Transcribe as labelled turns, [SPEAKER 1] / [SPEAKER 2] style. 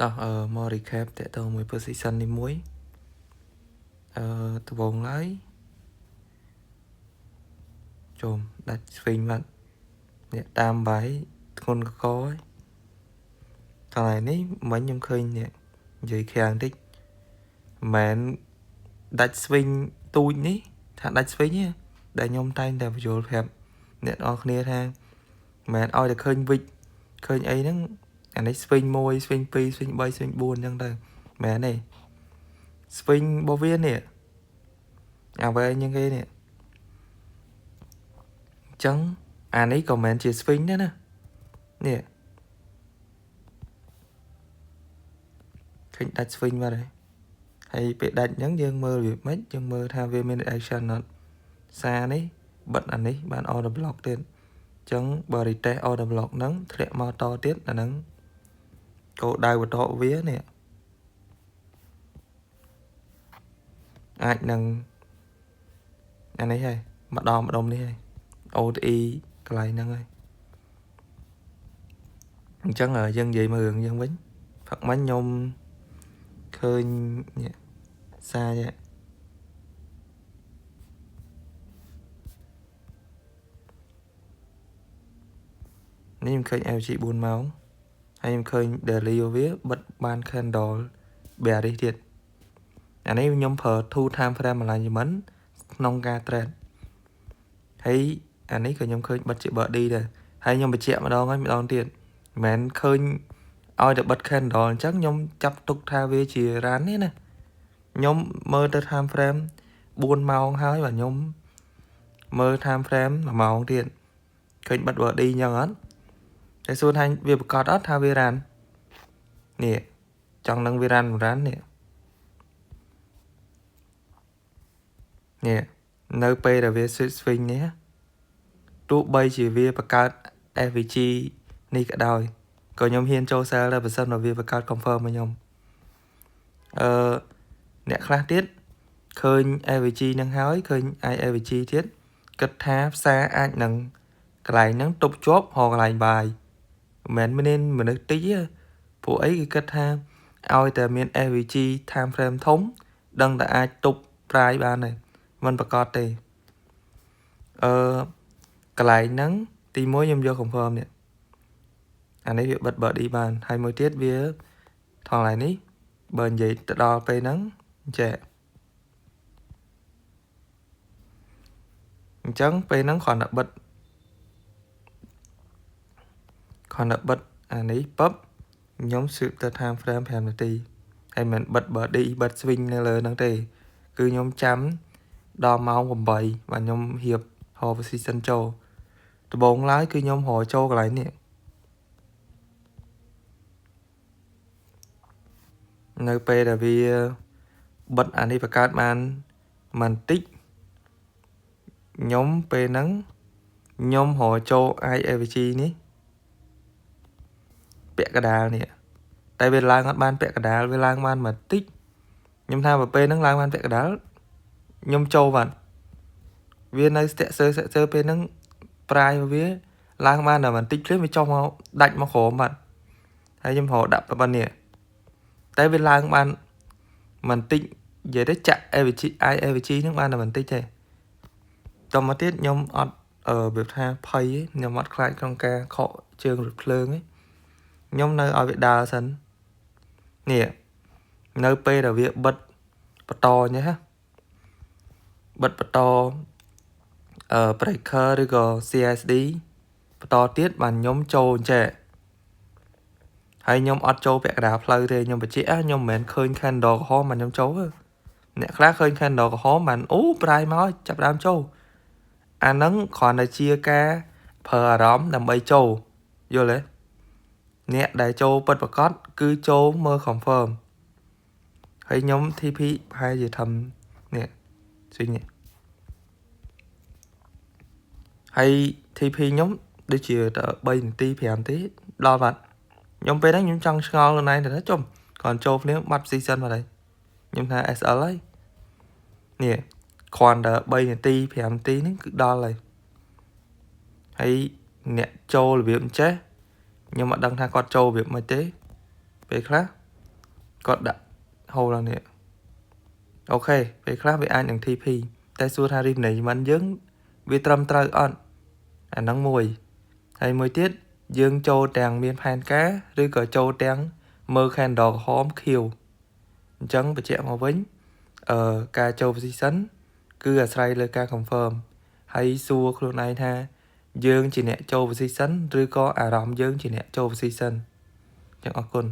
[SPEAKER 1] តោះមក recap តើតើមួយ position នេះមួយដំបូងឡើយចូលដាច់ swing បាត់នេះតាមបាយធ្ងន់កកហើយថ្ងៃនេះមិញខ្ញុំឃើញនេះនិយាយខាងតិចមិនមែនដាច់ swing ទូចនេះថាដាច់ swing ទេដែលខ្ញុំតែងតែបញ្យល់ប្រាប់អ្នកនរគ្នាថាមិនមែនឲ្យតែឃើញវិចឃើញអីហ្នឹងអានេះ swing 1 swing 2 swing 3 swing 4អញ្ចឹងទៅមែនទេ swing របស់វានេះអាវែងយ៉ាងគេនេះអញ្ចឹងអានេះក៏មិនជា swing ដែរណានេះឃើញដាច់ swing បាត់ហើយពេលដាច់អញ្ចឹងយើងមើលវាមិនយើងមើលថាវាមាន action អត់សារនេះបិទអានេះបាន order block ទៀតអញ្ចឹងបើ retest order block ហ្នឹងធ្លាក់មកតទៀតអាហ្នឹងគោលដៅបន្តវានេះអាចនឹងអានេះហើយម្ដងនេះហើយ OTE កន្លែងហ្នឹងហើយអញ្ចឹងយើងនិយាយមើលរឿងយើងវិញផឹកមិញខ្ញុំឃើញនេះសារនេះខ្ញុំឃើញ LG 4ម៉ោងហើយខ្ញុំឃើញ daily វាបិទបាន candle bearish ទៀតអានេះខ្ញុំប្រើ 2 time frame alignment ក្នុងការ trade ហើយអានេះក៏ខ្ញុំឃើញបិទជា body ដែរហើយខ្ញុំបញ្ជាក់ម្ដងហើយម្ដងទៀតមិនមែនឃើញឲ្យតែបិទ candle អញ្ចឹងខ្ញុំចាប់ទុកថាវាជា run ទេណាខ្ញុំមើលទៅ time frame 4ម៉ោងហើយបាទខ្ញុំមើល time frame 1ម៉ោងទៀតឃើញបិទ body អញ្ចឹងអត់តែសួរថាវាប្រកាសអត់ថាវា run នេះចង់នឹងវា run នេះនៅពេលដែលវា swing នេះទោះបីជាវាបង្កើត FVG នេះក៏ដោយក៏ខ្ញុំហ៊ានចូល sell ដែរបើសិនមកវាបង្កើត confirm មកខ្ញុំអ្នកខ្លះទៀតឃើញ FVG នឹងហើយឃើញ FVG ទៀតគិតថាផ្សារអាចនឹងកន្លែងហ្នឹងទប់ជាប់ហៅកន្លែងបាយមិនមែនមនុស្សតិចទេពួកអីគេគិតថាឲ្យតែមាន FVG time frame ធំដឹងតែអាចទប់ price បានហើយមិនប្រកាសទេកន្លែងហ្នឹងទី1ខ្ញុំយក confirm នេះអានេះវាបិទ body បានហើយមួយទៀតវាថងឡៃនេះបើនិយាយទៅដល់ពេលហ្នឹងចេះអញ្ចឹងពេលហ្នឹងគ្រាន់តែបិទអានេះពឹបខ្ញុំស៊ើបទៅ time frame 5នាទីហើយមិនបិទ body បិទ swing នៅលើហ្នឹងទេគឺខ្ញុំចាំដល់ម៉ោង8បាទខ្ញុំរៀបហៅ position ចូលដំបូងឡើយគឺខ្ញុំរកចូលកន្លែងនេះនៅពេលដែលវាបិទអានេះបង្កើតបានបន្តិចខ្ញុំពេលហ្នឹងខ្ញុំរកចូល IAVG នេះពាក់កដាលនេះតែវាឡើងអត់បានពាក់កដាលវាឡើងបានបន្តិចខ្ញុំថាបើពេលហ្នឹងឡើងបានពាក់កដាលខ្ញុំចូលបាត់វានៅស្ទាក់សើពេលហ្នឹងប្រាយវាឡើងបានតែបន្តិចភ្លាមវាចុះមកដាច់មកក្រោមបាត់ហើយខ្ញុំរកដាក់ប៉ុណ្ណេះតែវាឡើងបានបន្តិចនិយាយទៅចាក់ AVG ហ្នឹងបានតែបន្តិចទេតមកទៀតខ្ញុំអត់វាថាភ័យខ្ញុំអត់ខ្លាចក្នុងការខកជើងរថភ្លើងទេខ្ញុំនៅឲ្យវាដើរសិននេះនៅពេលដែលវាបិទបន្តអញ្ចឹងបិទបន្តbreaker ឬក៏ CSD បន្តទៀតបានខ្ញុំចូលអញ្ចេះហើយខ្ញុំអត់ចូលពាក់កណ្ដាលផ្លូវទេខ្ញុំបញ្ជាក់ខ្ញុំមិនមែនឃើញ candle ក្រហមបានខ្ញុំចូលទេអ្នកខ្លះឃើញ candle ក្រហមបានអូប្រាយមកចាប់ដើមចូលអាហ្នឹងគ្រាន់តែជាការប្រើអារម្មណ៍ដើម្បីចូលយល់ទេអ្នកដែលចូលពិតប្រាកដគឺចូលមើល confirm ហើយខ្ញុំ TP ប្រហែលជាធ្វើនេះស្វីងនេះហើយ TP ខ្ញុំដូចជាទៅ3នាទី5នាទីដល់បាត់ខ្ញុំពេលហ្នឹងខ្ញុំចង់ឆ្ងល់ខ្លួនឯងទៅចុំគ្រាន់ចូលភ្លាមបាត់ season បាត់ហើយខ្ញុំថា SL ហើយនេះគ្រាន់តែ3នាទី5នាទីហ្នឹងគឺដល់ហើយអ្នកចូលរបៀបអញ្ចេះខ្ញុំអត់ដឹងថាគាត់ចូលរបៀបមិនទេពេលខ្លះ គាត់ដាក់ hole ឡើងនេះអូខេពេលខ្លះវាអាចនឹង TP តែសួរថា remanagement យើងវាត្រឹមត្រូវអត់អាហ្នឹងមួយហើយមួយទៀតយើងចូលទាំងមានផែនការឬក៏ចូលទាំងមើល candle ក្រហមខៀវអញ្ចឹងបញ្ជាក់មកវិញការចូល position គឺអាស្រ័យលើការ confirm ហើយសួរខ្លួនឯងថាយើងជាអ្នកចូល position ឬក៏អារម្មណ៍យើងជាអ្នកចូល position អញ្ចឹងអរគុណ